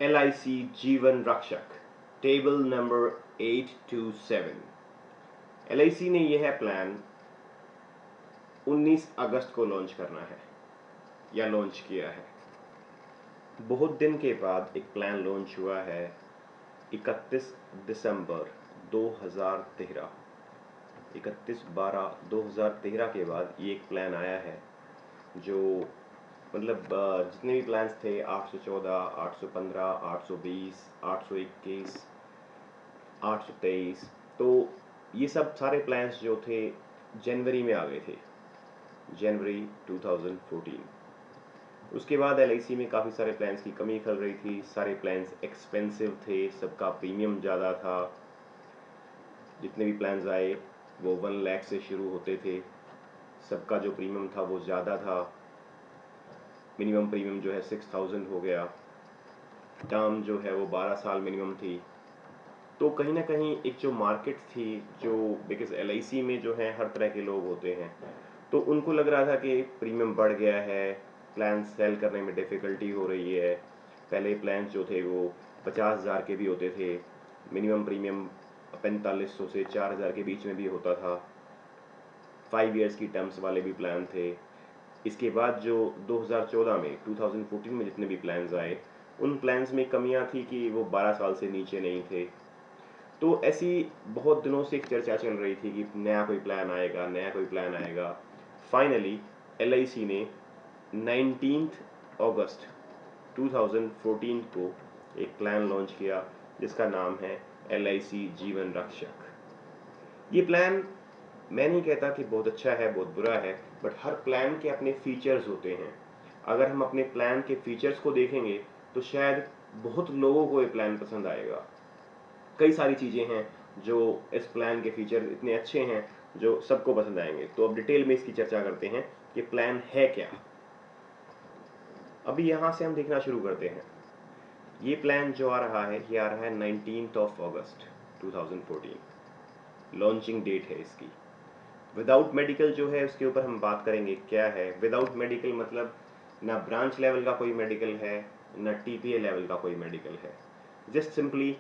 LIC जीवन रक्षक table number 827। LIC ने यह प्लान 19 अगस्त को लॉन्च करना है या लॉन्च किया है। बहुत दिन के बाद एक प्लान लॉन्च हुआ है 31 दिसंबर 2013। 31/12/2013 के बाद ये एक प्लान आया है जो मतलब जितने भी प्लान्स थे 814, 815, 820, 821, 823, तो ये सब सारे प्लान्स जो थे जनवरी में आ गए थे, जनवरी 2014। उसके बाद LIC में काफ़ी सारे प्लान्स की कमी खल रही थी, सारे प्लान्स एक्सपेंसिव थे, सबका प्रीमियम ज़्यादा था। जितने भी प्लान्स आए वो 1 लाख से शुरू होते थे, सबका जो प्रीमियम था वो ज़्यादा था। मिनिमम प्रीमियम जो है 6000 हो गया, टर्म जो है वो 12 साल मिनिमम थी। तो कहीं ना कहीं एक जो मार्केट थी, जो बिकॉज LIC में जो है हर तरह के लोग होते हैं, तो उनको लग रहा था कि प्रीमियम बढ़ गया है, प्लान सेल करने में डिफ़िकल्टी हो रही है। पहले प्लान्स जो थे वो 50,000 के भी होते थे, मिनिमम प्रीमियम 4500 से 4000 के बीच में भी होता था, 5 ईयर्स की टर्म्स वाले भी प्लान थे। इसके बाद जो 2014 में जितने भी प्लान्स आए, उन प्लान्स में कमियां थी कि वो 12 साल से नीचे नहीं थे। तो ऐसी बहुत दिनों से एक चर्चा चल रही थी कि नया कोई प्लान आएगा, नया कोई प्लान आएगा। फाइनली LIC ने 19 अगस्त 2014 को एक प्लान लॉन्च किया जिसका नाम है LIC जीवन रक्षक। ये प्लान मैं नहीं कहता कि बहुत अच्छा है, बहुत बुरा है, बट हर प्लान के अपने फीचर्स होते हैं। अगर हम अपने प्लान के फीचर्स को देखेंगे तो शायद बहुत लोगों को ये प्लान पसंद आएगा। कई सारी चीज़ें हैं जो इस प्लान के फीचर इतने अच्छे हैं जो सबको पसंद आएंगे। तो अब डिटेल में इसकी चर्चा करते हैं कि प्लान है क्या। अभी यहाँ से हम देखना शुरू करते हैं। ये प्लान जो आ रहा है, ये आ रहा है 19 अगस्त 2014, लॉन्चिंग डेट है इसकी। विदाउट मेडिकल जो है उसके ऊपर हम बात करेंगे क्या है। विदाउट मेडिकल मतलब ना ब्रांच लेवल का कोई मेडिकल है, ना TPA लेवल का कोई मेडिकल है। जस्ट सिंपली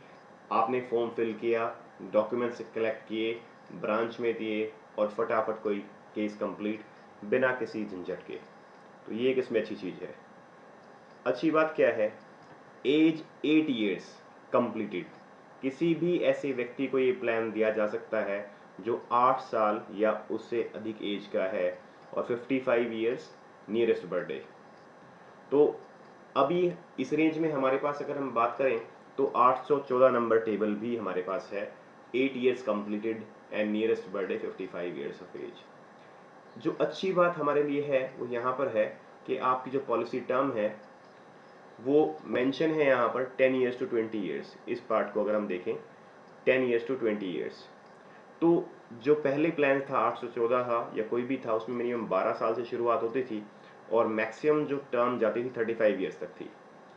आपने फॉर्म फिल किया, डॉक्यूमेंट्स कलेक्ट किए, ब्रांच में दिए और फटाफट कोई केस कंप्लीट बिना किसी झंझट के। तो ये एक इसमें अच्छी चीज़ है। अच्छी बात क्या है, एज 8 ईयर्स कंप्लीटेड। किसी भी ऐसे व्यक्ति को ये प्लान दिया जा सकता है जो 8 साल या उससे अधिक एज का है और 55 ईयर्स नियरेस्ट बर्थडे। तो अभी इस रेंज में हमारे पास अगर हम बात करें तो 814 नंबर टेबल भी हमारे पास है, 8 years completed and nearest birthday 55 years of age. जो अच्छी बात हमारे लिए है वो यहाँ पर है कि आपकी जो पॉलिसी टर्म है वो मेंशन है यहाँ पर 10 ईयर्स टू 20 ईयर्स। इस पार्ट को अगर हम देखें 10 ईयर्स टू 20 ईयर्स, तो जो पहले प्लान था 814 था या कोई भी था, उसमें मिनिमम 12 साल से शुरुआत होती थी और मैक्सिमम जो टर्म जाती थी 35 ईयर्स तक थी।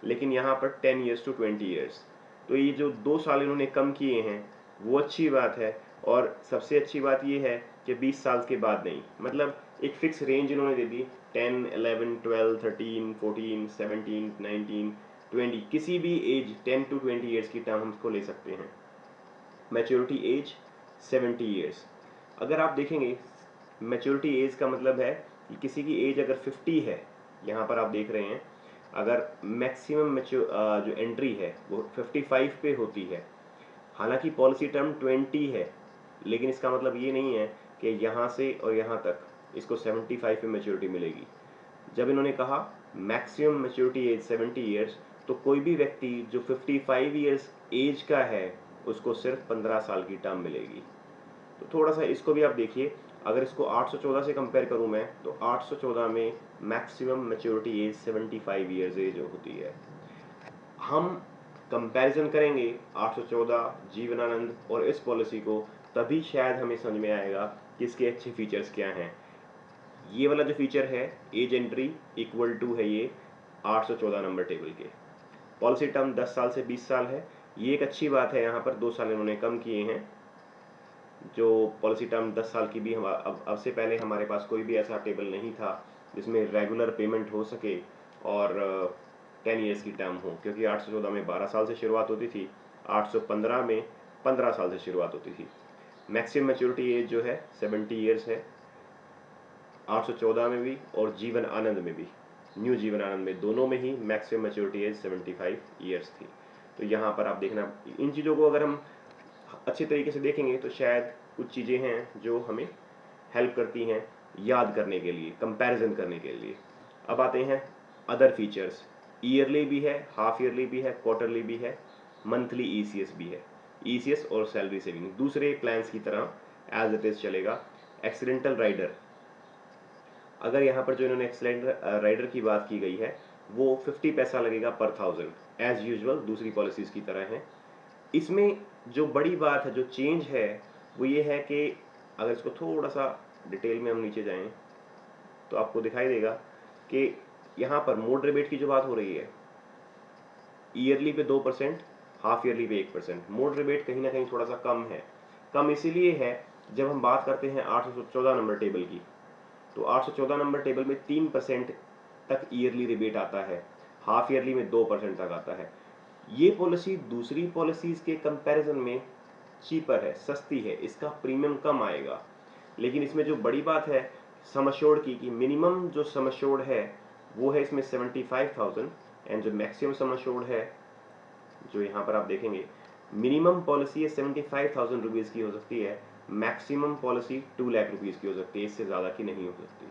लेकिन यहाँ पर 10 ईयर्स टू 20 ईयर्स, तो ये जो 2 साल इन्होंने कम किए हैं वो अच्छी बात है। और सबसे अच्छी बात ये है कि 20 साल के बाद नहीं, मतलब एक फिक्स रेंज इन्होंने दे दी, 10, 11, 12, 13, 14, 17, 19, 20, किसी भी एज 10 टू 20 ईयर्स की टर्म हम इसको ले सकते हैं। Maturity age 70 years. अगर आप देखेंगे मैच्योरिटी एज का मतलब है कि किसी की एज अगर 50 है, यहाँ पर आप देख रहे हैं अगर मैक्सिमम जो एंट्री है वो 55 पे होती है, हालांकि पॉलिसी टर्म 20 है, लेकिन इसका मतलब ये नहीं है कि यहाँ से और यहाँ तक इसको 75 पे मैच्योरिटी मिलेगी। जब इन्होंने कहा मैक्सिमम मैच्योरिटी एज 70 ईयर्स, तो कोई भी व्यक्ति जो 55 ईयर्स एज का है उसको सिर्फ 15 साल की टर्म मिलेगी। तो थोड़ा सा इसको भी आप देखिए, अगर इसको 814 से कंपेयर करूं मैं तो 814 में maximum maturity age 75 years age होती है। हम कंपैरिजन करेंगे 814 जीवनानंद और इस पॉलिसी को, तभी शायद हमें समझ में आएगा कि इसके अच्छे फीचर्स क्या हैं। ये वाला जो फीचर है एज एंट्री इक्वल टू है ये 814 नंबर टेबल के। पॉलिसी टर्म 10 साल से 20 साल है, ये एक अच्छी बात है। यहाँ पर 2 साल इन्होंने कम किए हैं। जो पॉलिसी टर्म 10 साल की भी हम अब से पहले हमारे पास कोई भी ऐसा टेबल नहीं था जिसमें रेगुलर पेमेंट हो सके और 10 ईयर्स की टर्म हो, क्योंकि 814 में 12 साल से शुरुआत होती थी, 815 में 15 साल से शुरुआत होती थी। मैक्सिमम मैच्योरिटी एज जो है 70 ईयर्स है 814 में भी, और जीवन आनंद में भी, न्यू जीवन आनंद में, दोनों में ही मैक्सिमम मैच्योरिटी एज 75 ईयर्स थी। तो यहाँ पर आप देखना, इन चीज़ों को अगर हम अच्छे तरीके से देखेंगे तो शायद कुछ चीज़ें हैं जो हमें हेल्प करती हैं याद करने के लिए, कंपैरिजन करने के लिए। अब आते हैं अदर फीचर्स। ईयरली भी है, हाफ ईयरली भी है, क्वार्टरली भी है, मंथली ईसीएस भी है। ईसीएस और सैलरी सेविंग दूसरे प्लान्स की तरह एज इट इज चलेगा। एक्सीडेंटल राइडर, अगर यहाँ पर जो इन्होंने एक्सीडेंटल राइडर की बात की गई है वो 50 पैसा लगेगा पर 1000, एज यूजुअल दूसरी पॉलिसीज की तरह है। इसमें जो बड़ी बात है, जो चेंज है, वो ये है कि अगर इसको थोड़ा सा डिटेल में हम नीचे जाएं तो आपको दिखाई देगा कि यहाँ पर मोड रिबेट की जो बात हो रही है, ईयरली पे 2%, हाफ ईयरली पे 1%। मोड रिबेट कहीं ना कहीं थोड़ा सा कम है। कम इसीलिए है, जब हम बात करते हैं 814 नंबर टेबल की, तो 814 नंबर टेबल में 3% तक ईयरली रिबेट आता है, हाफ ईयरली में 2% तक आता है। ये पॉलिसी दूसरी पॉलिसीज के कंपैरिजन में चीपर है, सस्ती है, इसका प्रीमियम कम आएगा। लेकिन इसमें जो बड़ी बात है सम एश्योर्ड की, कि मिनिमम जो सम एश्योर्ड है वो है इसमें 75,000, एंड जो मैक्सिमम सम एश्योर्ड है, जो यहाँ पर आप देखेंगे, मिनिमम पॉलिसी है 75,000 रुपीज़ की हो सकती है, मैक्सिमम पॉलिसी 2 लाख रुपीज़ की हो सकती है, इससे ज़्यादा की नहीं हो सकती।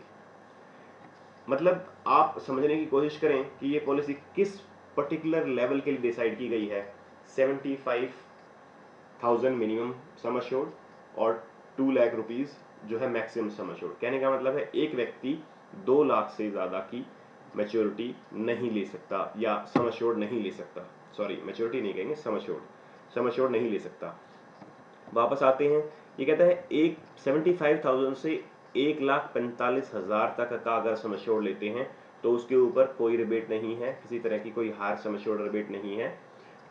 मतलब आप समझने की कोशिश करें कि ये पॉलिसी किस पर्टिकुलर लेवल के लिए डिसाइड की गई है। 75,000 मिनिमम सम एश्योर्ड और 2 लाख रुपीज़ जो है मैक्सिमम सम एश्योर्ड। कहने का मतलब है एक व्यक्ति 2 लाख से ज़्यादा की मैच्योरिटी नहीं ले सकता, या सम एश्योर्ड नहीं ले सकता, सॉरी मैच्योरिटी नहीं कहेंगे, सम एश्योर्ड नहीं ले सकता। वापस आते हैं, ये कहता है एक 75,000 से 1,45,000 तक का अगर सम एश्योर्ड लेते हैं तो उसके ऊपर कोई रिबेट नहीं है, किसी तरह की कोई हायर सम एश्योर्ड रिबेट नहीं है।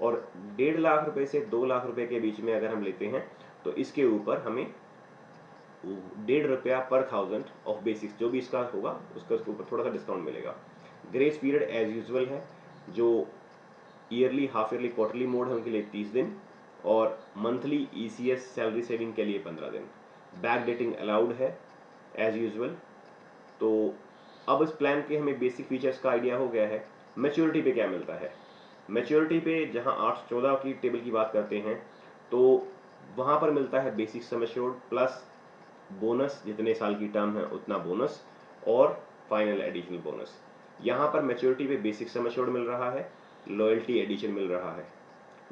और 1.5 लाख रुपए से 2 लाख रुपए के बीच में अगर हम लेते हैं तो इसके ऊपर हमें 1.5 रुपया पर 1000 ऑफ बेसिक्स जो भी इसका होगा उसका उसके ऊपर थोड़ा सा डिस्काउंट मिलेगा। ग्रेस पीरियड एज यूजुअल है, जो yearly, half yearly, quarterly mode है उनके लिए 30 दिन, और मंथली ईसीएस सैलरी सेविंग के लिए 15 दिन। बैक डेटिंग अलाउड है एज यूजुअल। तो अब इस प्लान के हमें बेसिक फीचर्स का आइडिया हो गया है। मैच्योरिटी पे क्या मिलता है? मैच्योरिटी पे जहां 814 की टेबल की बात करते हैं तो वहां पर मिलता है basic sum assured plus bonus, जितने साल की टर्म है उतना बोनस, और फाइनल एडिशनल बोनस। यहाँ पर मैच्योरिटी पे बेसिक सम एश्योर्ड मिल रहा है, लॉयल्टी एडिशन मिल रहा है।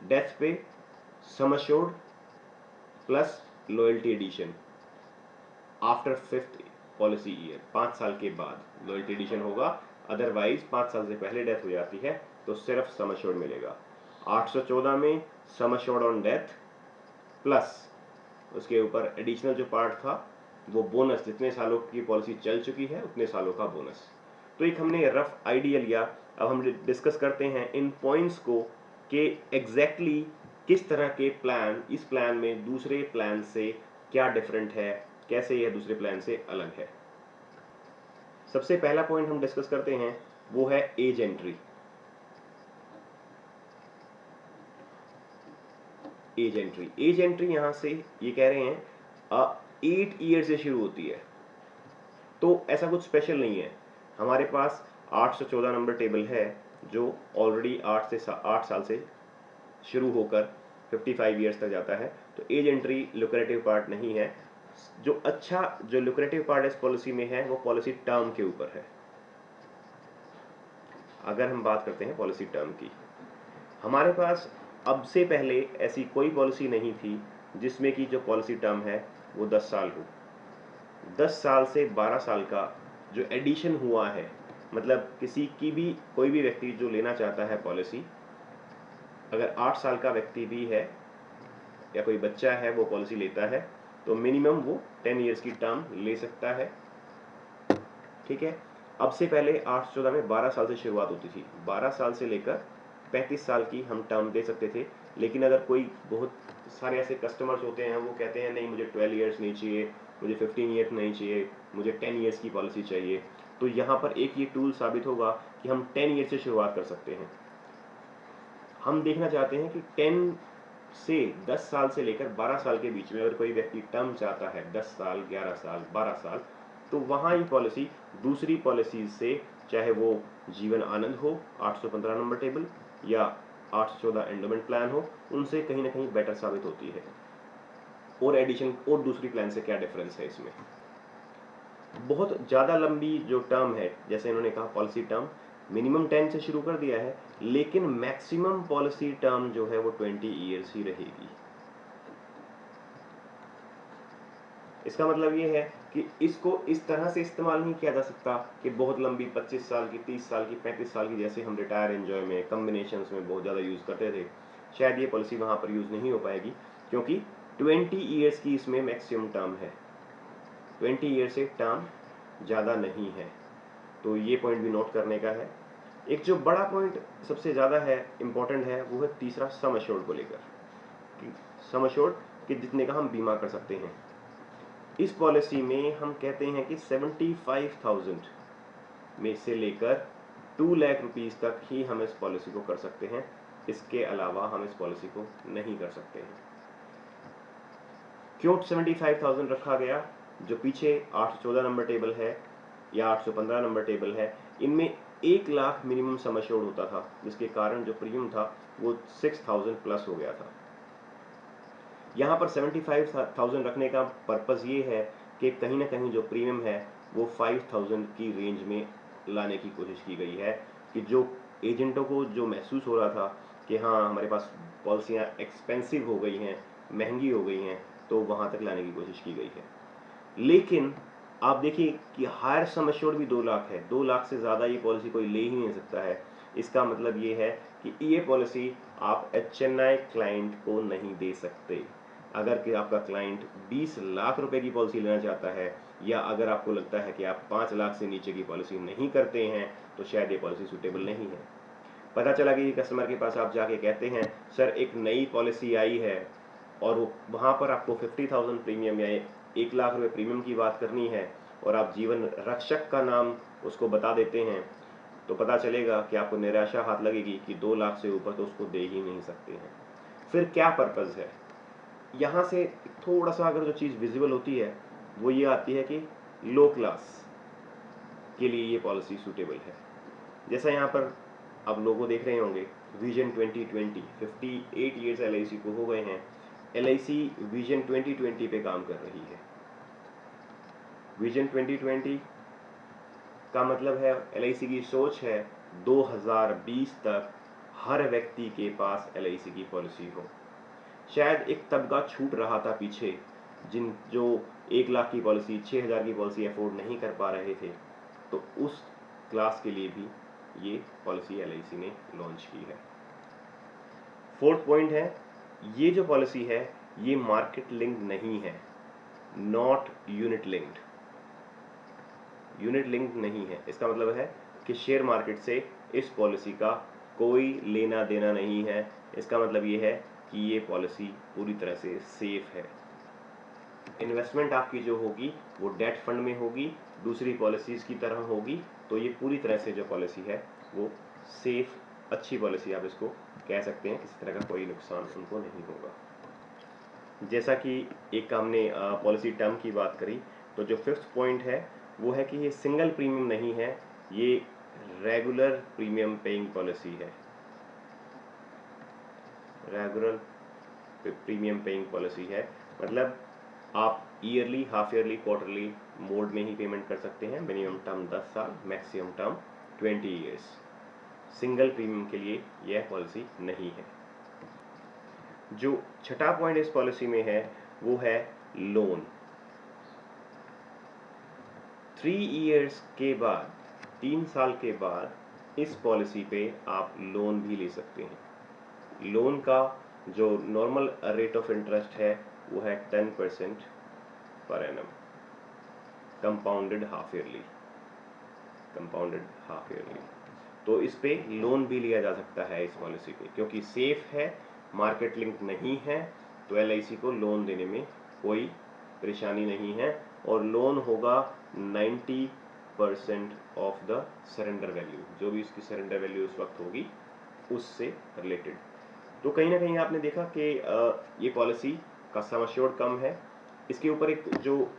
डेथ पे sum assured plus loyalty addition after 5th policy year, 5 साल के बाद लॉयल्टी एडिशन होगा। अदरवाइज 5 साल से पहले डेथ हो जाती है तो सिर्फ सम एश्योर्ड मिलेगा। 814 में sum assured on death plus उसके ऊपर एडिशनल जो पार्ट था वो बोनस, जितने सालों की पॉलिसी चल चुकी है उतने सालों का बोनस। तो एक हमने रफ आइडिया लिया। अब हम डिस्कस करते हैं इन पॉइंट्स को कि एग्जैक्टली किस तरह के प्लान इस प्लान में दूसरे प्लान से क्या डिफरेंट है, कैसे यह दूसरे प्लान से अलग है। सबसे पहला पॉइंट हम डिस्कस करते हैं वो है एज एंट्री। एज एंट्री यहां से ये कह रहे हैं 8 ईयर से शुरू होती है। तो ऐसा कुछ स्पेशल नहीं है, हमारे पास 814 नंबर टेबल है जो ऑलरेडी 8 साल से शुरू होकर 55 ईयर्स तक जाता है। तो एज एंट्री लुक्रेटिव पार्ट नहीं है। जो लुक्रेटिव पार्ट इस पॉलिसी में है वो पॉलिसी टर्म के ऊपर है। अगर हम बात करते हैं पॉलिसी टर्म की, हमारे पास अब से पहले ऐसी कोई पॉलिसी नहीं थी जिसमें कि जो पॉलिसी टर्म है वो 10 साल हो। 10 साल से 12 साल का जो एडिशन हुआ है, मतलब किसी की भी कोई भी व्यक्ति जो लेना चाहता है पॉलिसी, अगर 8 साल का व्यक्ति भी है या कोई बच्चा है वो पॉलिसी लेता है तो मिनिमम वो 10 ईयर्स की टर्म ले सकता है। ठीक है, अब से पहले 814 में 12 साल से शुरुआत होती थी, 12 साल से लेकर 35 साल की हम टर्म दे सकते थे। लेकिन अगर कोई बहुत सारे ऐसे कस्टमर्स होते हैं वो कहते हैं नहीं मुझे 12 ईयर्स नहीं चाहिए, मुझे 15 ईयर्स नहीं चाहिए, मुझे 10 ईयर्स की पॉलिसी चाहिए, तो यहाँ पर एक ये टूल साबित होगा कि हम 10 ईयर से शुरुआत कर सकते हैं। हम देखना चाहते हैं कि 10 से 10 साल से लेकर 12 साल के बीच में अगर कोई व्यक्ति टर्म चाहता है, 10 साल, 11 साल, 12 साल, तो वहाँ ये पॉलिसी दूसरी पॉलिसी से, चाहे वो जीवन आनंद हो 815 नंबर टेबल या 814 एंडोमेंट प्लान हो, उनसे कहीं ना कहीं बेटर साबित होती है। और एडिशन और दूसरी प्लान से क्या डिफरेंस है इसमें? बहुत ज़्यादा लंबी जो टर्म है, जैसे इन्होंने कहा पॉलिसी टर्म मिनिमम 10 से शुरू कर दिया है, लेकिन मैक्सिमम पॉलिसी टर्म जो है वो 20 ईयर्स ही रहेगी। इसका मतलब ये है कि इसको इस तरह से इस्तेमाल नहीं किया जा सकता कि बहुत लंबी 25 साल की, 30 साल की, 35 साल की, जैसे हम रिटायर एंजॉय में, कम्बिनेशंस में बहुत ज़्यादा यूज़ करते थे। शायद ये पॉलिसी वहाँ पर यूज़ नहीं हो पाएगी, क्योंकि 20 ईयर्स की इसमें मैक्सिमम टर्म है। 20 ईयर से टर्म ज़्यादा नहीं है, तो ये पॉइंट भी नोट करने का है। एक जो बड़ा पॉइंट सबसे ज़्यादा है, इम्पोर्टेंट है, वो है तीसरा सम एश्योर्ड को लेकर, कि सम एश्योर्ड कि जितने का हम बीमा कर सकते हैं। इस पॉलिसी में हम कहते हैं कि 75,000 में से लेकर 2 लाख रुपीस तक ही हम इस पॉलिसी को कर सकते हैं, इसके अलावा हम इस पॉलिसी को नहीं कर सकते हैं। क्यों 75,000 रखा गया? जो पीछे 814 नंबर टेबल है या 815 नंबर टेबल है, इनमें 1 लाख मिनिमम सम एश्योर्ड होता था, जिसके कारण जो प्रीमियम था वो 6,000 प्लस हो गया था। यहाँ पर 75,000 रखने का पर्पस ये है कि कहीं ना कहीं जो प्रीमियम है वो 5,000 की रेंज में लाने की कोशिश की गई है, कि जो एजेंटों को जो महसूस हो रहा था कि हाँ हमारे पास पॉलिसियाँ एक्सपेंसिव हो गई हैं, महंगी हो गई हैं, तो वहाँ तक लाने की कोशिश की गई है। लेकिन आप देखिए कि हायर सम एश्योर्ड भी 2 लाख है, 2 लाख से ज़्यादा ये पॉलिसी कोई ले ही नहीं सकता है। इसका मतलब ये है कि ये पॉलिसी आप HNI क्लाइंट को नहीं दे सकते। अगर कि आपका क्लाइंट 20 लाख रुपए की पॉलिसी लेना चाहता है, या अगर आपको लगता है कि आप 5 लाख से नीचे की पॉलिसी नहीं करते हैं, तो शायद ये पॉलिसी सूटेबल नहीं है। पता चला कि कस्टमर के पास आप जाके कहते हैं सर एक नई पॉलिसी आई है, और वहाँ पर आपको 50,000 प्रीमियम या 1 लाख रुपए प्रीमियम की बात करनी है, और आप जीवन रक्षक का नाम उसको बता देते हैं, तो पता चलेगा कि आपको निराशा हाथ लगेगी कि 2 लाख से ऊपर तो उसको दे ही नहीं सकते हैं। फिर क्या पर्पज़ है? यहाँ से थोड़ा सा अगर जो चीज़ विजिबल होती है वो ये आती है कि लो क्लास के लिए ये पॉलिसी सूटेबल है। जैसा यहाँ पर आप लोगों देख रहे होंगे, विजन 2020, 58 ईयर्स LIC को हो गए हैं। LIC विजन 2020 पे काम कर रही है। विजन 2020 का मतलब है, LIC की सोच है 2020 तक हर व्यक्ति के पास LIC की पॉलिसी हो। शायद एक तबका छूट रहा था पीछे, जो 1 लाख की पॉलिसी, 6,000 की पॉलिसी अफोर्ड नहीं कर पा रहे थे, तो उस क्लास के लिए भी ये पॉलिसी LIC ने लॉन्च की है। 4th पॉइंट है, ये जो पॉलिसी है ये मार्केट लिंक्ड नहीं है, not unit linked. Unit linked नहीं है, इसका मतलब है कि शेयर मार्केट से इस पॉलिसी का कोई लेना देना नहीं है। इसका मतलब ये है कि ये पॉलिसी पूरी तरह से सेफ है। इन्वेस्टमेंट आपकी जो होगी वो डेट फंड में होगी, दूसरी पॉलिसीज़ की तरह होगी, तो ये पूरी तरह से जो पॉलिसी है वो सेफ, अच्छी पॉलिसी आप इसको कह सकते हैं। किसी तरह का कोई नुकसान उनको नहीं होगा। जैसा कि एक हमने पॉलिसी टर्म की बात करी, तो जो 5th पॉइंट है वो है कि ये सिंगल प्रीमियम नहीं है, ये रेगुलर प्रीमियम पेइंग पॉलिसी है। रेगुलर प्रीमियम पेइंग पॉलिसी है, मतलब आप yearly, half yearly, quarterly mode में ही पेमेंट कर सकते हैं। मिनिमम टर्म 10 साल, maximum term 20 years. Single premium के लिए यह पॉलिसी नहीं है। जो 6ठा पॉइंट इस पॉलिसी में है वो है लोन। 3 ईयर्स के बाद, 3 साल के बाद इस पॉलिसी पे आप लोन भी ले सकते हैं। लोन का जो नॉर्मल रेट ऑफ इंटरेस्ट है वो है 10% per annum, compounded half yearly, तो इस पे लोन भी लिया जा सकता है इस पॉलिसी पे, क्योंकि सेफ है, मार्केट लिंक नहीं है, तो LIC को लोन देने में कोई परेशानी नहीं है। और लोन होगा 90% 5% ऑफ द सरेंडर वैल्यू, जो भी उसकी सरेंडर वैल्यू उस वक्त होगी उससे रिलेटेड। तो कहीं ना कहीं आपने देखा कि ये पॉलिसी का सम एश्योर्ड कम है। इसके ऊपर एक जो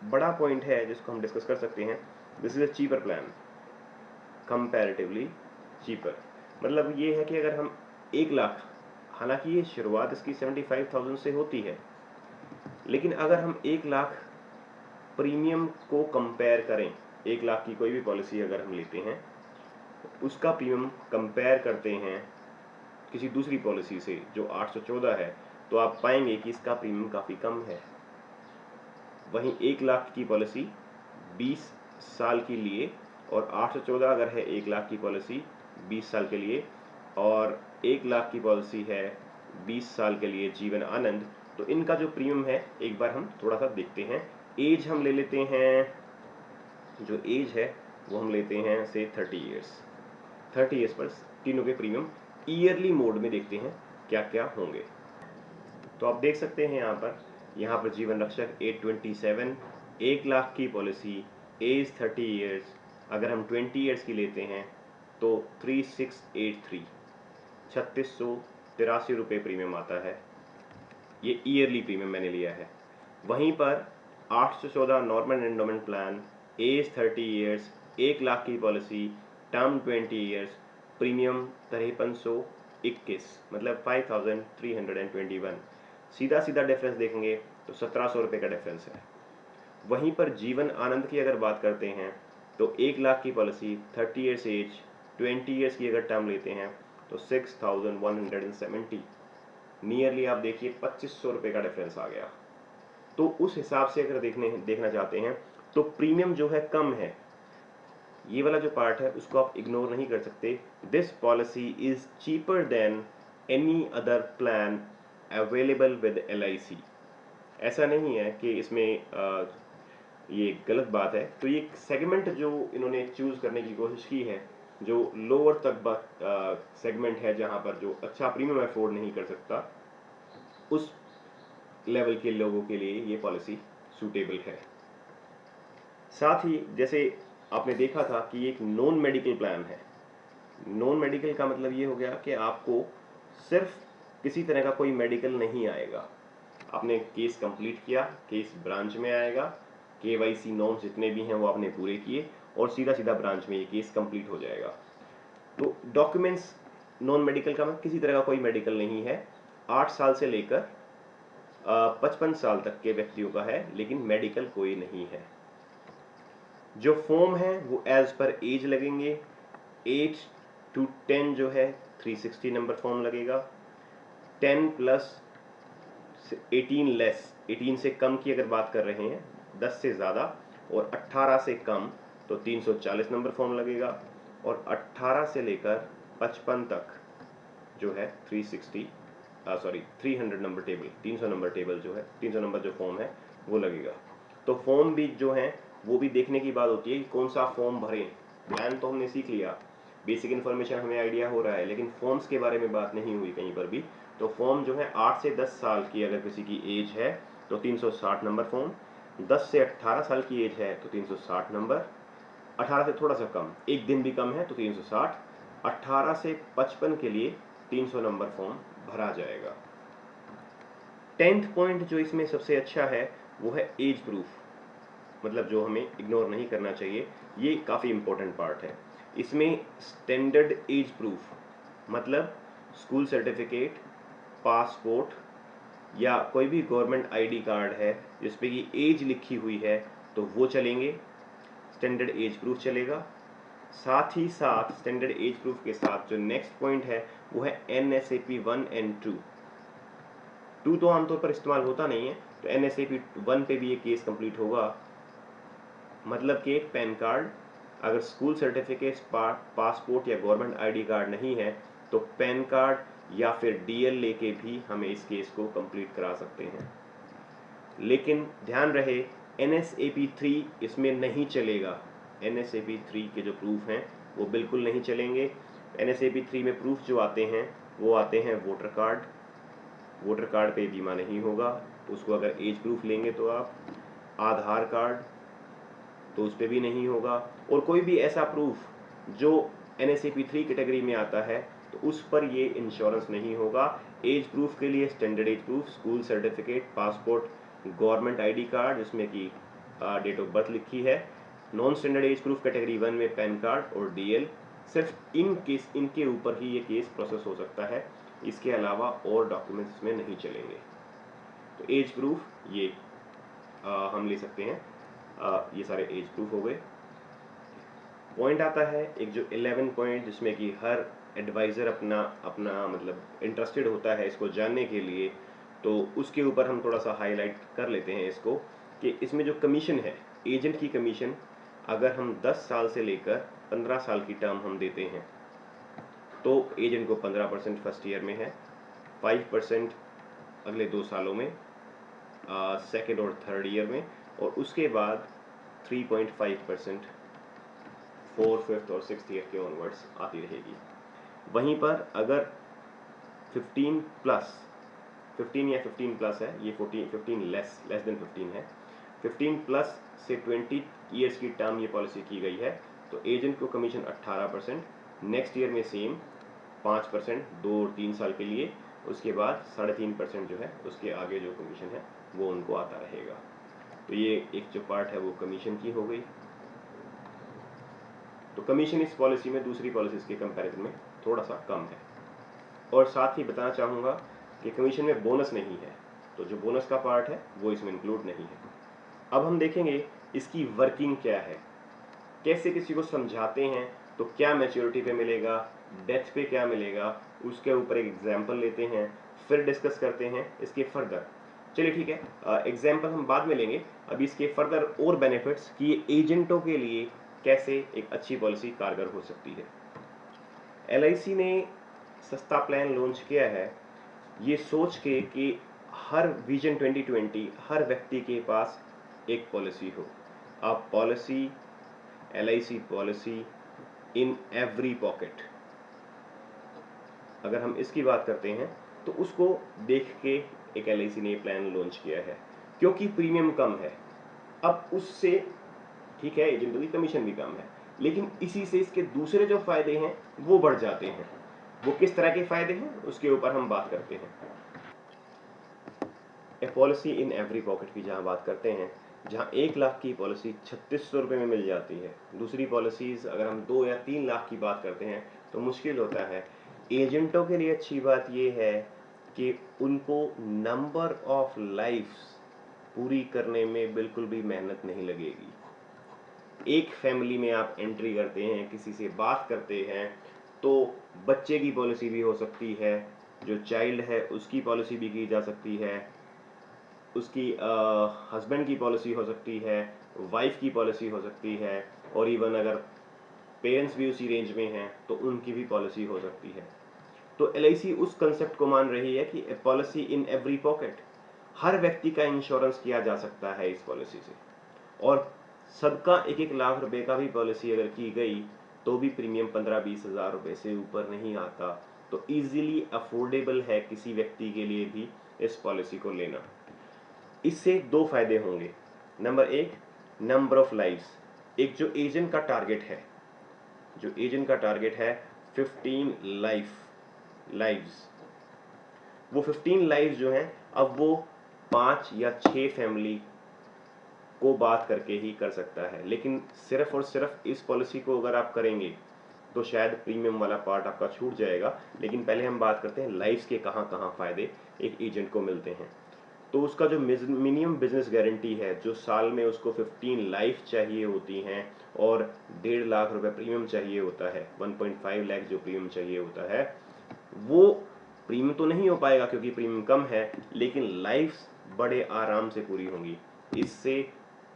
बड़ा पॉइंट है जिसको हम डिस्कस कर सकते हैं, this is a cheaper plan, comparatively cheaper. मतलब ये है कि अगर हम 1 लाख, हालांकि ये शुरुआत इसकी 75,000 से होती है, लेकिन अगर हम 1 लाख प्रीमियम को कंपेयर करें, 1 लाख की कोई भी पॉलिसी अगर हम लेते हैं, उसका प्रीमियम कंपेयर करते हैं किसी दूसरी पॉलिसी से जो 814 है, तो आप पाएंगे कि इसका प्रीमियम काफ़ी कम है। वहीं 1 लाख की पॉलिसी 20 साल के लिए, और 814 अगर है 1 लाख की पॉलिसी 20 साल के लिए, और 1 लाख की पॉलिसी है 20 साल के लिए जीवन आनंद, तो इनका जो प्रीमियम है एक बार हम थोड़ा सा देखते हैं। एज हम ले लेते हैं, जो एज है वो हम लेते हैं से 30 ईयर्स। 30 ईयर्स पर तीनों के प्रीमियम ईयरली मोड में देखते हैं क्या क्या होंगे। तो आप देख सकते हैं यहाँ पर जीवन रक्षक 827, 1 लाख की पॉलिसी, एज 30 ईयर्स, अगर हम 20 ईयर्स की लेते हैं तो 3683, 3683 रुपये प्रीमियम आता है। ये ईयरली प्रीमियम मैंने लिया है। वहीं पर 814 normal endowment plan, age 30 years, 1 lakh की पॉलिसी, टर्म 20 ईयर्स, प्रीमियम 5321, मतलब 5321। सीधा सीधा डिफरेंस देखेंगे तो 1700 रुपये का डिफरेंस है। वहीं पर जीवन आनंद की अगर बात करते हैं तो 1 लाख की पॉलिसी, 30 ईयर्स एज, 20 ईयर्स की अगर टर्म लेते हैं तो 6170, नियरली आप देखिए 2500 रुपये का डिफरेंस आ गया। तो उस हिसाब से अगर देखना चाहते हैं तो प्रीमियम जो है कम है। ये वाला जो पार्ट है उसको आप इग्नोर नहीं कर सकते। This policy is cheaper than any other plan available with LIC। ऐसा नहीं है कि इसमें ये गलत बात है। तो ये सेगमेंट जो इन्होंने चूज करने की कोशिश की है, जो लोअर तक सेगमेंट है, जहां पर जो अच्छा प्रीमियम अफोर्ड नहीं कर सकता, उस लेवल के लोगों के लिए ये पॉलिसी सूटेबल है। साथ ही जैसे आपने देखा था कि एक नॉन मेडिकल प्लान है। नॉन मेडिकल का मतलब ये हो गया कि आपको सिर्फ किसी तरह का कोई मेडिकल नहीं आएगा। आपने केस कंप्लीट किया, केस ब्रांच में आएगा, KYC नॉर्म्स जितने भी हैं वो आपने पूरे किए, और सीधा सीधा ब्रांच में ये केस कंप्लीट हो जाएगा। तो डॉक्यूमेंट्स नॉन मेडिकल का मतलब किसी तरह का कोई मेडिकल नहीं है। 8 साल से लेकर 55 साल तक के व्यक्तियों का है, लेकिन मेडिकल कोई नहीं है। जो फॉर्म है वो एज पर एज लगेंगे। 8 to 10 जो है 360 नंबर फॉर्म लगेगा। 10 प्लस 18 लेस, 18 से कम की अगर बात कर रहे हैं, 10 से ज़्यादा, और 18 से कम तो 340 नंबर फॉर्म लगेगा। और 18 से लेकर 55 तक जो है 300 नंबर टेबल, 300 नंबर टेबल जो है, 300 नंबर जो फॉर्म है वो लगेगा। तो फॉर्म भी जो है वो भी देखने की बात होती है कि कौन सा फॉर्म भरें। प्लान तो हमने सीख लिया, बेसिक इन्फॉर्मेशन हमें आइडिया हो रहा है, लेकिन फॉर्म्स के बारे में बात नहीं हुई कहीं पर भी। तो फॉर्म जो है 8 से 10 साल की अगर किसी की एज है तो 360 नंबर फॉर्म, 10 से 18 साल की एज है तो 360 नंबर, 18 से थोड़ा सा कम, एक दिन भी कम है तो 360, 18 से 55 के लिए 300 नंबर फॉर्म भरा जाएगा। 10th पॉइंट जो इसमें सबसे अच्छा है वो है एज प्रूफ, मतलब जो हमें इग्नोर नहीं करना चाहिए, ये काफ़ी इंपॉर्टेंट पार्ट है। इसमें स्टैंडर्ड एज प्रूफ, मतलब स्कूल सर्टिफिकेट, पासपोर्ट, या कोई भी गवर्नमेंट ID कार्ड है जिसपे कि एज लिखी हुई है तो वो चलेंगे, स्टैंडर्ड एज प्रूफ चलेगा। साथ ही साथ स्टैंडर्ड एज प्रूफ के साथ जो नेक्स्ट पॉइंट है वो है NSAP 1 and 2। 2 तो आमतौर पर इस्तेमाल होता नहीं है, तो NSAP 1 पे भी ये केस कंप्लीट होगा। मतलब कि पैन कार्ड, अगर स्कूल सर्टिफिकेट, पासपोर्ट या गवर्नमेंट ID कार्ड नहीं है तो पैन कार्ड या फिर DL लेके भी हमें इस केस को कंप्लीट करा सकते हैं। लेकिन ध्यान रहे NSAP 3 इसमें नहीं चलेगा। NSAP 3 के जो प्रूफ हैं वो बिल्कुल नहीं चलेंगे। NSAP 3 में प्रूफ जो आते हैं वो आते हैं वोटर कार्ड, वोटर कार्ड पे बीमा नहीं होगा, उसको अगर एज प्रूफ लेंगे तो आप आधार कार्ड, तो उस पर भी नहीं होगा। और कोई भी ऐसा प्रूफ जो NSAP 3 कैटेगरी में आता है तो उस पर ये इंश्योरेंस नहीं होगा। एज प्रूफ के लिए standard age proof, school certificate, passport, government ID card जिसमें कि डेट ऑफ बर्थ लिखी है। Non standard age proof category 1 में पैन कार्ड और DL, सिर्फ इनके ऊपर ही ये केस प्रोसेस हो सकता है, इसके अलावा और डॉक्यूमेंट्स में नहीं चलेंगे। तो एज प्रूफ ये हम ले सकते हैं। ये सारे एज प्रूफ हो गए। पॉइंट आता है एक जो 11 पॉइंट जिसमें कि हर एडवाइज़र अपना अपना मतलब इंटरेस्टेड होता है इसको जानने के लिए, तो उसके ऊपर हम थोड़ा सा हाईलाइट कर लेते हैं इसको कि इसमें जो कमीशन है, एजेंट की कमीशन, अगर हम 10 साल से लेकर 15 साल की टर्म हम देते हैं तो एजेंट को 15% फर्स्ट ईयर में है, 5% अगले 2 सालों में, सेकेंड और थर्ड ईयर में, और उसके बाद 3.5% 4th, 5th और 6th ईयर के ऑनवर्ड्स आती रहेगी। वहीं पर अगर 15 प्लस 15 या 15 प्लस है, ये 15 लेस देन 15 है, 15 प्लस से 20 ईयर्स की टर्म ये पॉलिसी की गई है, तो एजेंट को कमीशन 18%, नेक्स्ट ईयर में सेम 5% 2 और 3 साल के लिए, उसके बाद 3.5% जो है उसके आगे जो कमीशन है वो उनको आता रहेगा। तो ये एक जो पार्ट है वो कमीशन की हो गई। तो कमीशन इस पॉलिसी में दूसरी पॉलिसीज के कंपैरिजन में थोड़ा सा कम है। और साथ ही बताना चाहूँगा कि कमीशन में बोनस नहीं है, तो जो बोनस का पार्ट है वो इसमें इंक्लूड नहीं है। अब हम देखेंगे इसकी वर्किंग क्या है, कैसे किसी को समझाते हैं, तो क्या मैच्योरिटी पे मिलेगा, डेथ पे क्या मिलेगा, उसके ऊपर एक एग्जाम्पल लेते हैं, फिर डिस्कस करते हैं इसके फर्दर। चलिए ठीक है, एग्जाम्पल हम बाद में लेंगे, अभी इसके फर्दर और बेनिफिट्स कि ये एजेंटों के लिए कैसे एक अच्छी पॉलिसी कारगर हो सकती है। LIC ने सस्ता प्लान लॉन्च किया है ये सोच के कि हर विजन 2020 हर व्यक्ति के पास एक पॉलिसी हो। अब policy, LIC policy in every pocket, अगर हम इसकी बात करते हैं तो उसको देख के एक LIC ने प्लान लॉन्च किया है क्योंकि प्रीमियम कम है। अब उससे ठीक है एजेंटों की कमीशन भी कम है, लेकिन इसी से इसके दूसरे जो फायदे हैं वो बढ़ जाते हैं। वो किस तरह के फायदे हैं उसके ऊपर हम बात करते हैं। ए पॉलिसी इन एवरी पॉकेट की जहां बात करते हैं, जहां 1 लाख की पॉलिसी 3600 रुपये में मिल जाती है, दूसरी पॉलिसीज अगर हम 2 या 3 लाख की बात करते हैं तो मुश्किल होता है। एजेंटों के लिए अच्छी बात यह है कि उनको नंबर ऑफ लाइफ्स पूरी करने में बिल्कुल भी मेहनत नहीं लगेगी। एक फैमिली में आप एंट्री करते हैं, किसी से बात करते हैं, तो बच्चे की पॉलिसी भी हो सकती है, जो चाइल्ड है उसकी पॉलिसी भी की जा सकती है, उसकी हस्बैंड की पॉलिसी हो सकती है, वाइफ की पॉलिसी हो सकती है, और इवन अगर पेरेंट्स भी उसी रेंज में हैं तो उनकी भी पॉलिसी हो सकती है। तो LIC उस कंसेप्ट को मान रही है कि पॉलिसी इन एवरी पॉकेट, हर व्यक्ति का इंश्योरेंस किया जा सकता है इस पॉलिसी से, और सबका 1-1 लाख रुपए का भी पॉलिसी अगर की गई तो भी प्रीमियम 15-20 हज़ार रुपए से ऊपर नहीं आता। तो इजीली अफोर्डेबल है किसी व्यक्ति के लिए भी इस पॉलिसी को लेना। इससे 2 फायदे होंगे। Number 1, number of lives. एक जो एजेंट का टारगेट है, जो एजेंट का टारगेट है 15 लाइव्स, वो 15 लाइव्स जो हैं अब वो 5 या 6 फैमिली को बात करके ही कर सकता है। लेकिन सिर्फ और सिर्फ इस पॉलिसी को अगर आप करेंगे तो शायद प्रीमियम वाला पार्ट आपका छूट जाएगा। लेकिन पहले हम बात करते हैं लाइव्स के कहाँ फायदे एक एजेंट को मिलते हैं। तो उसका जो मिनिमम बिजनेस गारंटी है, जो साल में उसको 15 लाइफ चाहिए होती हैं और 1.5 लाख रुपए प्रीमियम चाहिए होता है, 1.5 लाख जो प्रीमियम चाहिए होता है, वो प्रीमियम तो नहीं हो पाएगा क्योंकि प्रीमियम कम है, लेकिन लाइफ्स बड़े आराम से पूरी होंगी। इससे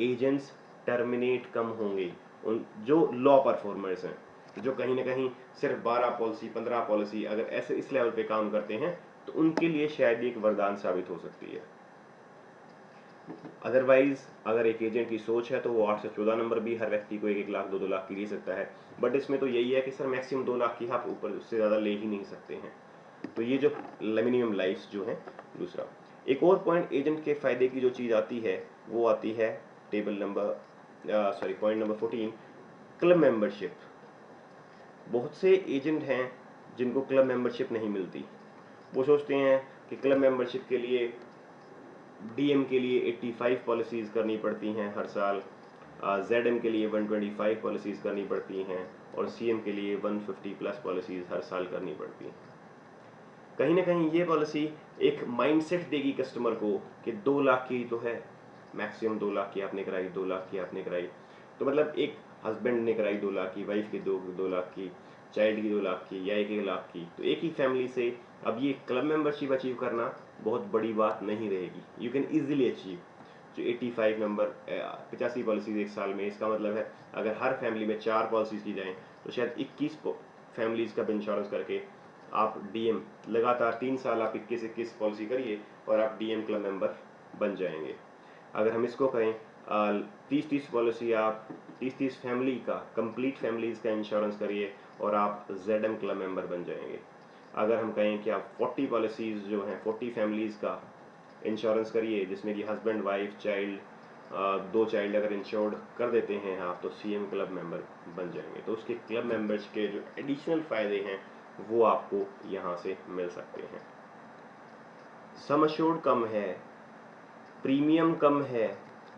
एजेंट्स टर्मिनेट कम होंगे। उन जो लॉ परफॉर्मर्स हैं, जो कहीं ना कहीं सिर्फ 12 पॉलिसी 15 पॉलिसी अगर ऐसे इस लेवल पे काम करते हैं तो उनके लिए शायद एक वरदान साबित हो सकती है। अदरवाइज अगर एक एजेंट की सोच है तो वो 8 से 14 नंबर भी हर व्यक्ति को 1-1 लाख 2-2 लाख की ले सकता है, बट इसमें तो यही है कि सर मैक्सिमम 2 लाख की आप ऊपर उससे ज़्यादा ले ही नहीं सकते हैं। तो ये जो मिनिमम लाइफ जो है दूसरा। एक और पॉइंट एजेंट के फायदे की जो चीज़ आती है वो आती है table number point number 14, club membership. बहुत से एजेंट हैं जिनको क्लब मेंबरशिप नहीं मिलती। वो सोचते हैं कि क्लब मेंबरशिप के लिए डीएम के लिए 85 पॉलिसीज़ करनी पड़ती हैं हर साल, जेडएम के लिए 125 पॉलिसीज़ करनी पड़ती हैं और सीएम के लिए 150 प्लस पॉलिसीज़ हर साल करनी पड़ती हैं। कहीं ना कहीं ये पॉलिसी एक माइंडसेट देगी कस्टमर को कि 2 लाख की तो है, मैक्सिमम 2 लाख की आपने कराई, 2 लाख की आपने कराई, तो मतलब एक हस्बैंड ने कराई 2 लाख की, वाइफ की 2 लाख की, चाइल्ड की 2 लाख की या 1 लाख की, तो एक ही फैमिली से अब ये क्लब मेंबरशिप अचीव करना बहुत बड़ी बात नहीं रहेगी। यू कैन ईजिली अचीव जो 85 नंबर 85 पॉलिसीज एक साल में। इसका मतलब है अगर हर फैमिली में 4 पॉलिसीज की जाएं तो शायद 21 फैमिलीज का इंश्योरेंस करके आप डीएम लगातार 3 साल आप 21 पॉलिसी करिए और आप डीएम क्लब मेंबर बन जाएंगे। अगर हम इसको कहें 30 पॉलिसी आप 30 फैमिली का, कंप्लीट फैमिलीज का इंश्योरेंस करिए और आप जेडएम क्लब मेंबर बन जाएंगे। अगर हम कहें कि आप 40 पॉलिसीज जो हैं 40 फैमिलीज का इंश्योरेंस करिए जिसमें कि हस्बैंड वाइफ चाइल्ड 2 चाइल्ड अगर इंश्योर्ड कर देते हैं आप, तो सीएम क्लब मेंबर बन जाएंगे। तो उसके क्लब मेंबर्स के जो एडिशनल फायदे हैं वो आपको यहाँ से मिल सकते हैं। सम अश्योर्ड कम है, प्रीमियम कम है,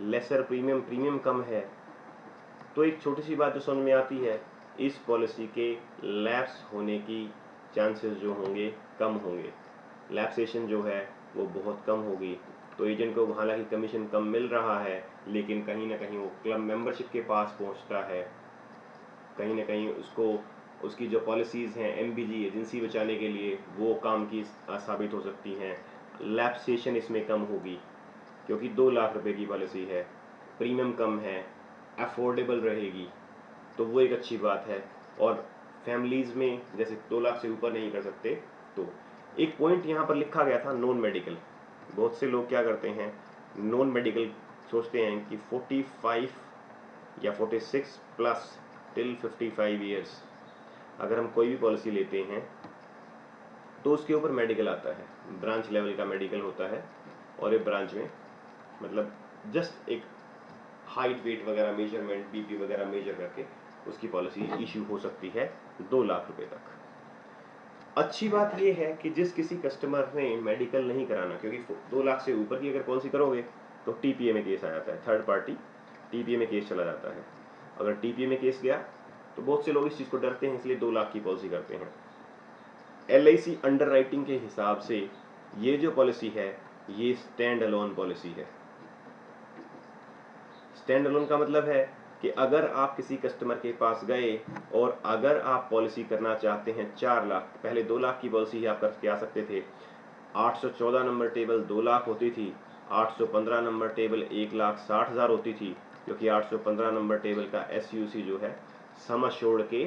लेसर प्रीमियम कम है, तो एक छोटी सी बात जो समझ में आती है, इस पॉलिसी के लैप्स होने की चांसेस जो होंगे कम होंगे, लैप्सेशन जो है वो बहुत कम होगी। तो एजेंट को हालांकि कमीशन कम मिल रहा है, लेकिन कहीं ना कहीं वो क्लब मेंबरशिप के पास पहुंचता है, कहीं ना कहीं उसको उसकी जो पॉलिसीज़ हैं एमबीजी एजेंसी बचाने के लिए वो काम की साबित हो सकती हैं। लैप्सेशन इसमें कम होगी क्योंकि 2 लाख रुपए की पॉलिसी है, प्रीमियम कम है, अफोर्डेबल रहेगी, तो वो एक अच्छी बात है। और फैमिलीज़ में जैसे 2 लाख से ऊपर नहीं कर सकते, तो एक पॉइंट यहाँ पर लिखा गया था नॉन मेडिकल। बहुत से लोग क्या करते हैं, नॉन मेडिकल सोचते हैं कि 45 या 46 प्लस टिल 55 ईयर्स अगर हम कोई भी पॉलिसी लेते हैं तो उसके ऊपर मेडिकल आता है, ब्रांच लेवल का मेडिकल होता है और एक ब्रांच में मतलब जस्ट एक हाइट वेट वगैरह मेजरमेंट बीपी वगैरह मेजर करके उसकी पॉलिसी इशू हो सकती है 2 लाख रुपए तक। अच्छी बात यह है कि जिस किसी कस्टमर ने मेडिकल नहीं कराना, क्योंकि 2 लाख से ऊपर की अगर पॉलिसी करोगे तो टीपीए में केस आ जाता है, थर्ड पार्टी टीपीए में केस चला जाता है। अगर टीपीए में केस गया तो बहुत से लोग इस चीज़ को डरते हैं, इसलिए 2 लाख की पॉलिसी करते हैं। एलआईसी अंडरराइटिंग के हिसाब से ये जो पॉलिसी है ये स्टैंड अलोन पॉलिसी है। स्टैंड अलोन का मतलब है कि अगर आप किसी कस्टमर के पास गए और अगर आप पॉलिसी करना चाहते हैं 4 लाख, पहले 2 लाख की पॉलिसी ही आप करके आ सकते थे, 814 नंबर टेबल 2 लाख होती थी, 815 नंबर टेबल 1,60,000 होती थी, क्योंकि 815 नंबर टेबल का एसयूसी जो है सम अश्योर्ड के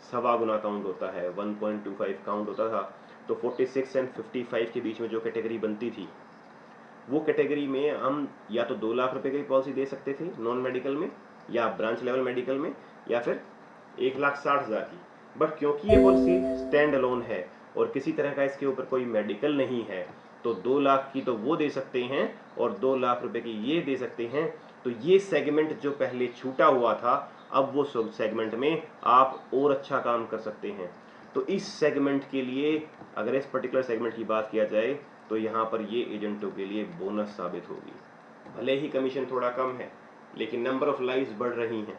1.25 गुना काउंट होता है, 1.25 काउंट होता था। तो 46 एंड 55 के बीच में जो कैटेगरी बनती थी वो कैटेगरी में हम या तो 2 लाख रुपए की पॉलिसी दे सकते थे नॉन मेडिकल में या ब्रांच लेवल मेडिकल में, या फिर 1,60,000 की। बट क्योंकि ये पॉलिसी स्टैंड अलोन है और किसी तरह का इसके ऊपर कोई मेडिकल नहीं है, तो 2 लाख की तो वो दे सकते हैं और 2 लाख रुपए की ये दे सकते हैं। तो ये सेगमेंट जो पहले छूटा हुआ था, अब वो सेगमेंट में आप और अच्छा काम कर सकते हैं। तो इस सेगमेंट के लिए, अगर इस पर्टिकुलर सेगमेंट की बात किया जाए, तो यहाँ पर ये एजेंटों के लिए बोनस साबित होगी। भले ही कमीशन थोड़ा कम है, लेकिन नंबर ऑफ लाइव्स बढ़ रही हैं,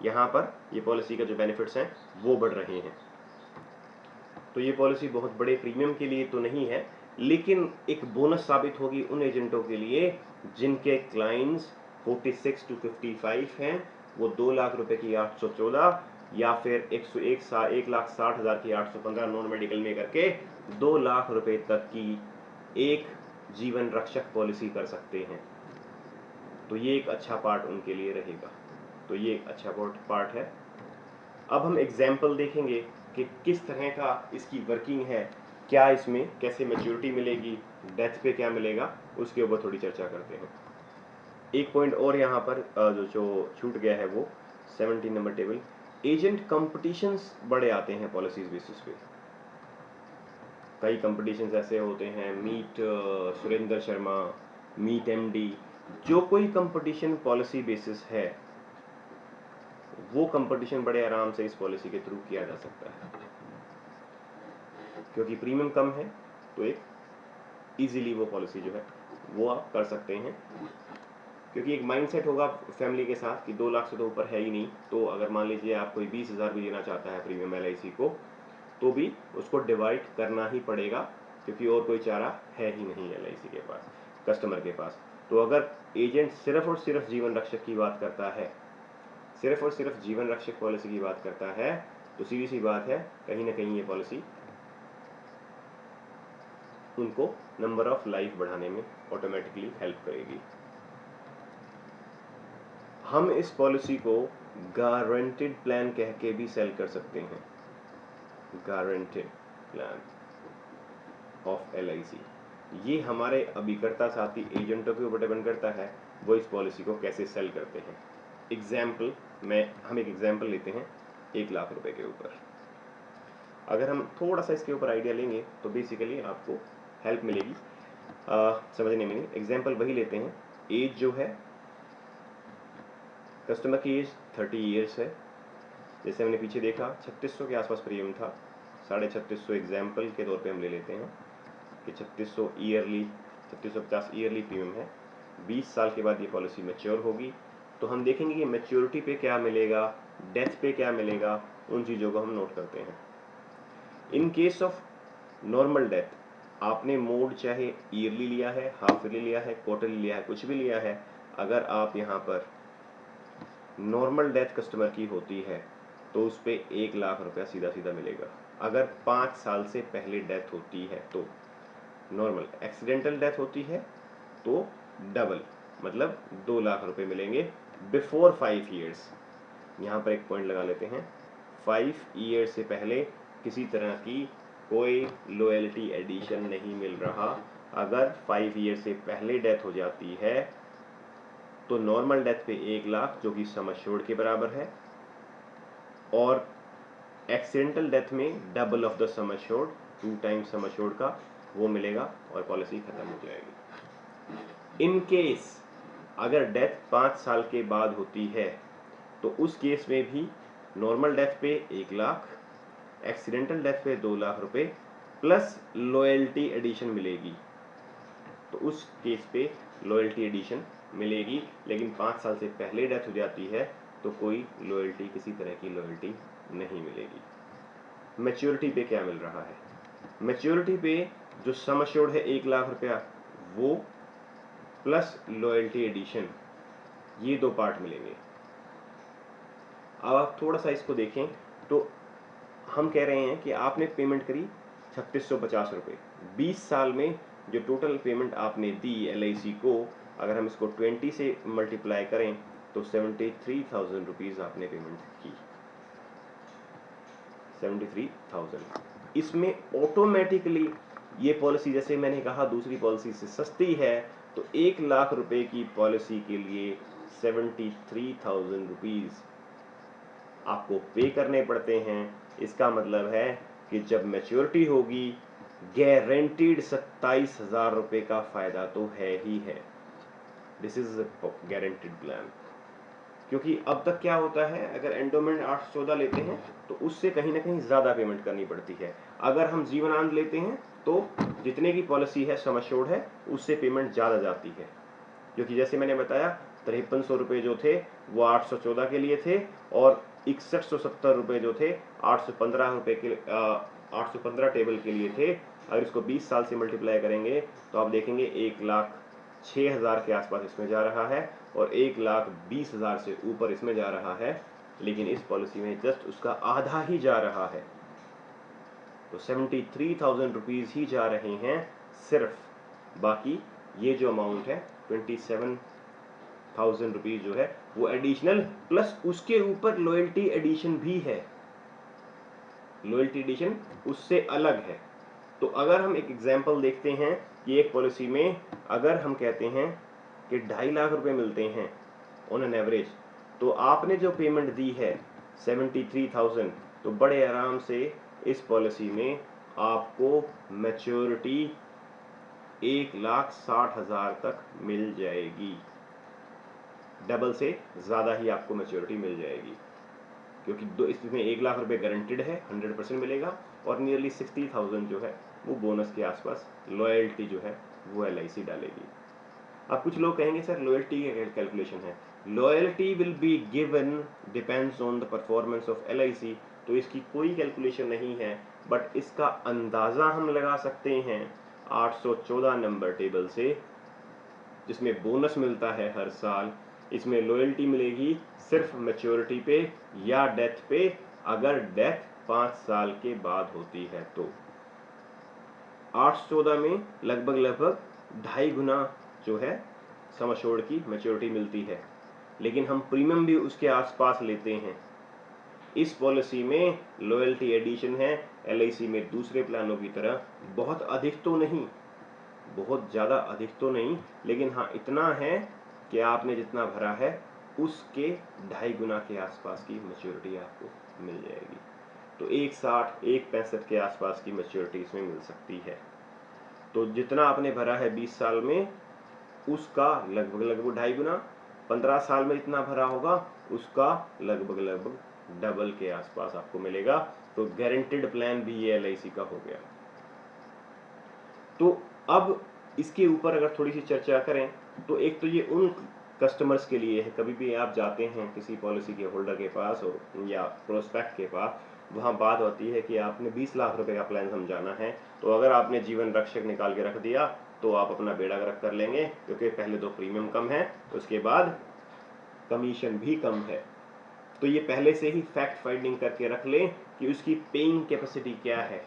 यहाँ पर ये पॉलिसी का जो बेनिफिट्स हैं वो बढ़ रहे हैं। तो ये पॉलिसी बहुत बड़े प्रीमियम के लिए तो नहीं है, लेकिन एक बोनस साबित होगी उन एजेंटों के लिए जिनके क्लाइंट्स 46 to 55 हैं, वो 2 लाख रुपए की 814 या फिर 1,60,000 की 815 नॉन मेडिकल में करके 2 लाख रुपए तक की एक जीवन रक्षक पॉलिसी कर सकते हैं। तो ये एक अच्छा पार्ट उनके लिए रहेगा। तो ये एक अच्छा पार्ट है। अब हम एग्जाम्पल देखेंगे कि किस तरह का इसकी वर्किंग है, क्या इसमें कैसे मैच्योरिटी मिलेगी, डेथ पे क्या मिलेगा, उसके ऊपर थोड़ी चर्चा करते हैं। एक पॉइंट और यहाँ पर जो छूट गया है वो 17 नंबर टेबल, एजेंट कंपटीशंस बड़े आते हैं पॉलिसीज बेसिस पे। कई कंपटीशंस ऐसे होते हैं, meet Surendra Sharma, meet MD, जो कोई कंपटीशन पॉलिसी बेसिस है वो कंपटीशन बड़े आराम से इस पॉलिसी के थ्रू किया जा सकता है, क्योंकि प्रीमियम कम है तो एक इजीली वो पॉलिसी जो है वो आप कर सकते हैं। क्योंकि एक माइंडसेट होगा फैमिली के साथ कि 2 लाख से तो ऊपर है ही नहीं, तो अगर मान लीजिए आप कोई 20,000 भी देना चाहता है प्रीमियम LIC को, तो भी उसको डिवाइड करना ही पड़ेगा, क्योंकि और कोई चारा है ही नहीं LIC के पास, कस्टमर के पास। तो अगर एजेंट सिर्फ और सिर्फ जीवन रक्षक की बात करता है, सिर्फ और सिर्फ जीवन रक्षक पॉलिसी की बात करता है, तो सीधी सी बात है कहीं ना कहीं ये पॉलिसी उनको नंबर ऑफ लाइफ बढ़ाने में ऑटोमेटिकली हेल्प करेगी। हम इस पॉलिसी को गारंटेड प्लान कह के भी सेल कर सकते हैं, गारंटेड प्लान ऑफ LIC। ये हमारे अभिकर्ता साथी एजेंटों के ऊपर डिपेंड करता है वो इस पॉलिसी को कैसे सेल करते हैं। हम एक एग्जाम्पल लेते हैं 1 लाख रुपए के ऊपर। अगर हम थोड़ा सा इसके ऊपर आइडिया लेंगे तो बेसिकली आपको हेल्प मिलेगी समझने में। एग्जाम्पल वही लेते हैं, एज जो है कस्टमर की एज 30 ईयर्स है। जैसे हमने पीछे देखा 3600 के आसपास प्रीमियम था, 3650 एग्जाम्पल के तौर पे हम ले लेते हैं कि 3650 ईयरली प्रीमियम है। 20 साल के बाद ये पॉलिसी मैच्योर होगी, तो हम देखेंगे कि मैच्योरिटी पे क्या मिलेगा, डेथ पे क्या मिलेगा, उन चीज़ों को हम नोट करते हैं। In case of normal death, आपने मोड चाहे ईयरली लिया है, हाफ ईयरली लिया है, क्वार्टरली लिया है, कुछ भी लिया है, अगर आप यहाँ पर नॉर्मल डेथ कस्टमर की होती है तो उस पर 1 लाख रुपया सीधा सीधा मिलेगा। अगर 5 साल से पहले डेथ होती है तो नॉर्मल, एक्सीडेंटल डेथ होती है तो डबल, मतलब 2 लाख रुपए मिलेंगे बिफोर 5 ईयर्स। यहाँ पर एक पॉइंट लगा लेते हैं, 5 ईयर से पहले किसी तरह की कोई लॉयल्टी एडिशन नहीं मिल रहा। अगर 5 ईयर से पहले डेथ हो जाती है तो नॉर्मल डेथ पे 1 लाख जो कि सम एश्योर्ड के बराबर है, और एक्सीडेंटल डेथ में double of the sum assured, 2 times sum assured का वो मिलेगा और पॉलिसी खत्म हो जाएगी। इन केस अगर डेथ 5 साल के बाद होती है तो उस केस में भी नॉर्मल डेथ पे 1 लाख, एक्सीडेंटल डेथ पे 2 लाख रुपए प्लस लॉयल्टी एडिशन मिलेगी। तो उस केस पे लॉयल्टी एडिशन मिलेगी, लेकिन 5 साल से पहले डेथ हो जाती है तो कोई लॉयल्टी, किसी तरह की लॉयल्टी नहीं मिलेगी। मैच्योरिटी पे क्या मिल रहा है, मैच्योरिटी पे जो सम एश्योर्ड है 1 लाख रुपया वो प्लस लॉयल्टी एडिशन, ये 2 पार्ट मिलेंगे। अब आप थोड़ा सा इसको देखें तो हम कह रहे हैं कि आपने पेमेंट करी 3650 रुपये, 20 साल में जो टोटल पेमेंट आपने दी LIC को, अगर हम इसको 20 से मल्टीप्लाई करें तो 73,000 रुपीज़ आपने पेमेंट की, 73,000। इसमें ऑटोमेटिकली ये पॉलिसी, जैसे मैंने कहा दूसरी पॉलिसी से सस्ती है, तो 1 लाख रुपए की पॉलिसी के लिए 73,000 रुपीज़ आपको पे करने पड़ते हैं। इसका मतलब है कि जब मैच्योरिटी होगी गारंटीड 27,000 रुपए का फायदा तो है ही है। This is guaranteed plan. क्योंकि अब तक क्या होता है, अगर एंडोमेंट 814 लेते हैं तो उससे कहीं ना कहीं ज्यादा पेमेंट करनी पड़ती है। अगर हम जीवनांत लेते हैं तो जितने की पॉलिसी है सम एश्योर्ड है उससे पेमेंट ज्यादा जाती है, क्योंकि जैसे मैंने बताया 5300 रुपये जो थे वो 814 के लिए थे, और 6170 रुपये जो थे 815 रुपये के 815 टेबल के लिए थे। अगर इसको 20 साल से मल्टीप्लाई करेंगे तो आप देखेंगे 1,06,000 के आसपास इसमें जा रहा है और 1,20,000 से ऊपर इसमें जा रहा है, लेकिन इस पॉलिसी में जस्ट उसका आधा ही जा रहा है। तो 73,000 रुपीज़ ही जा रहे हैं सिर्फ, बाकी ये जो अमाउंट है 27,000 रुपीज़ जो है वो एडिशनल, प्लस उसके ऊपर लॉयल्टी एडिशन भी है, लॉयल्टी एडिशन उससे अलग है। तो अगर हम एक एग्जांपल देखते हैं कि एक पॉलिसी में अगर हम कहते हैं कि 2.5 लाख रुपए मिलते हैं ऑन एन एवरेज, तो आपने जो पेमेंट दी है 73,000, तो बड़े आराम से इस पॉलिसी में आपको मैच्योरिटी 1,60,000 तक मिल जाएगी, डबल से ज़्यादा ही आपको मैच्योरिटी मिल जाएगी। क्योंकि दो इसमें 1 लाख रुपए गारंटेड है, 100% मिलेगा, और नियरली 60,000 जो है वो बोनस के आसपास लॉयल्टी जो है वो LIC डालेगी। अब कुछ लोग कहेंगे सर लॉयल्टी की कैलकुलेशन है। Loyalty will be given depends on the performance of LIC, तो इसकी कोई कैलकुलेशन नहीं है, बट इसका अंदाजा हम लगा सकते हैं 814 नंबर टेबल से, जिसमें बोनस मिलता है हर साल। इसमें लॉयल्टी मिलेगी सिर्फ मैच्योरिटी पे या डेथ पे, अगर डेथ 5 साल के बाद होती है तो। 814 में लगभग 2.5 गुना जो है सम एश्योर्ड की मैच्योरिटी मिलती है, लेकिन हम प्रीमियम भी उसके आसपास लेते हैं। इस पॉलिसी में लॉयल्टी एडिशन है LIC में दूसरे प्लानों की तरह बहुत अधिक तो नहीं, बहुत ज़्यादा अधिक तो नहीं, लेकिन हाँ इतना है कि आपने जितना भरा है उसके 2.5 गुना के आसपास की मैच्योरिटी आपको मिल जाएगी। तो 1.60 1.65 के आसपास की मैच्योरिटी इसमें मिल सकती है। तो जितना आपने भरा है 20 साल में उसका लगभग 2.5 गुना, 15 साल में इतना भरा होगा उसका लगभग डबल के आसपास आपको मिलेगा। तो गारंटेड प्लान भी ये LIC का हो गया। तो अब इसके ऊपर अगर थोड़ी सी चर्चा करें तो एक तो ये उन कस्टमर्स के लिए है, कभी भी आप जाते हैं किसी पॉलिसी के होल्डर के पास और या प्रोस्पेक्ट के पास, वहाँ बात होती है कि आपने 20 लाख रुपए का प्लान समझाना है, तो अगर आपने जीवन रक्षक निकाल के रख दिया तो आप अपना बेड़ा गर्क कर लेंगे, क्योंकि पहले तो प्रीमियम कम है, उसके बाद कमीशन भी कम है। तो ये पहले से ही फैक्ट फाइंडिंग करके रख लें कि उसकी पेइंग कैपेसिटी क्या है।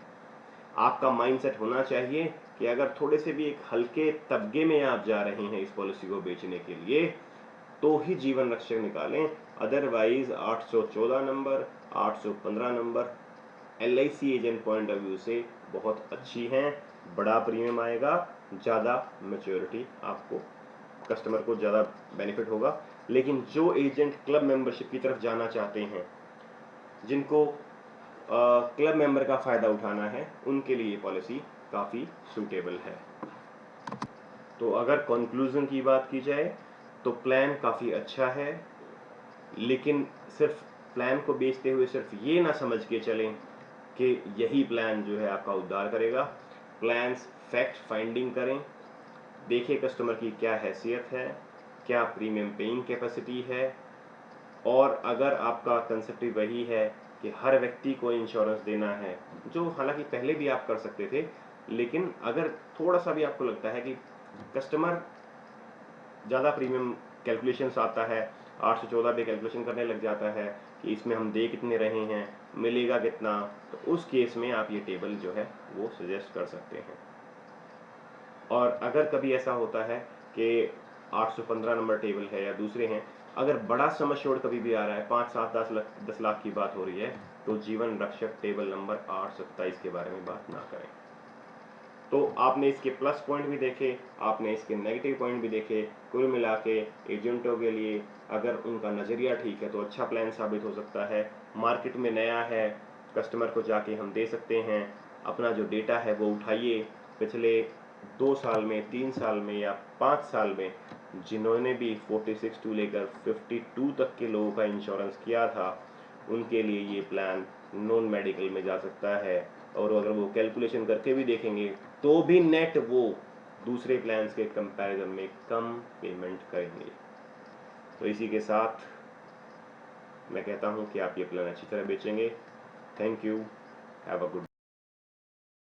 आपका माइंडसेट होना चाहिए कि अगर थोड़े से भी एक हल्के तबके में आप जा रहे हैं इस पॉलिसी को बेचने के लिए तो ही जीवन रक्षक निकालें, otherwise 814 number 815 number LIC agent point of view से बहुत अच्छी हैं, बड़ा प्रीमियम आएगा, ज़्यादा मैच्योरिटी, आपको कस्टमर को ज़्यादा बेनिफिट होगा। लेकिन जो एजेंट क्लब मेंबरशिप की तरफ जाना चाहते हैं, जिनको क्लब मेंबर का फ़ायदा उठाना है, उनके लिए ये पॉलिसी काफ़ी सूटेबल है। तो अगर कंक्लूजन की बात की जाए तो प्लान काफ़ी अच्छा है, लेकिन सिर्फ प्लान को बेचते हुए सिर्फ ये ना समझ के चलें कि यही प्लान जो है आपका उद्धार करेगा। प्लान्स फैक्ट फाइंडिंग करें, देखिए कस्टमर की क्या हैसियत है, क्या प्रीमियम पेइंग कैपेसिटी है, और अगर आपका कंसेप्ट वही है कि हर व्यक्ति को इंश्योरेंस देना है, जो हालांकि पहले भी आप कर सकते थे, लेकिन अगर थोड़ा सा भी आपको लगता है कि कस्टमर ज़्यादा प्रीमियम कैलकुलेशंस आता है, 814 पे कैलकुलेशन करने लग जाता है कि इसमें हम दे कितने रहे हैं, मिलेगा कितना, तो उस केस में आप ये टेबल जो है वो सजेस्ट कर सकते हैं। और अगर कभी ऐसा होता है कि 815 नंबर टेबल है या दूसरे हैं, अगर बड़ा सम एश्योर्ड कभी भी आ रहा है, 5 7 10 लाख की बात हो रही है, तो जीवन रक्षक टेबल नंबर 827 के बारे में बात ना करें। तो आपने इसके प्लस पॉइंट भी देखे, आपने इसके नेगेटिव पॉइंट भी देखे। कुल मिला के एजेंटों के लिए अगर उनका नज़रिया ठीक है तो अच्छा प्लान साबित हो सकता है। मार्केट में नया है, कस्टमर को जाके हम दे सकते हैं, अपना जो डेटा है वो उठाइए, पिछले 2 साल में, 3 साल में या 5 साल में जिन्होंने भी 46 टू लेकर 52 तक के लोगों का इंश्योरेंस किया था, उनके लिए ये प्लान नॉन मेडिकल में जा सकता है। और अगर वो कैलकुलेशन करके भी देखेंगे तो भी नेट वो दूसरे प्लान्स के कंपैरिजन में कम पेमेंट करेंगे। तो इसी के साथ मैं कहता हूँ कि आप ये प्लान अच्छी तरह बेचेंगे। Thank you, have a good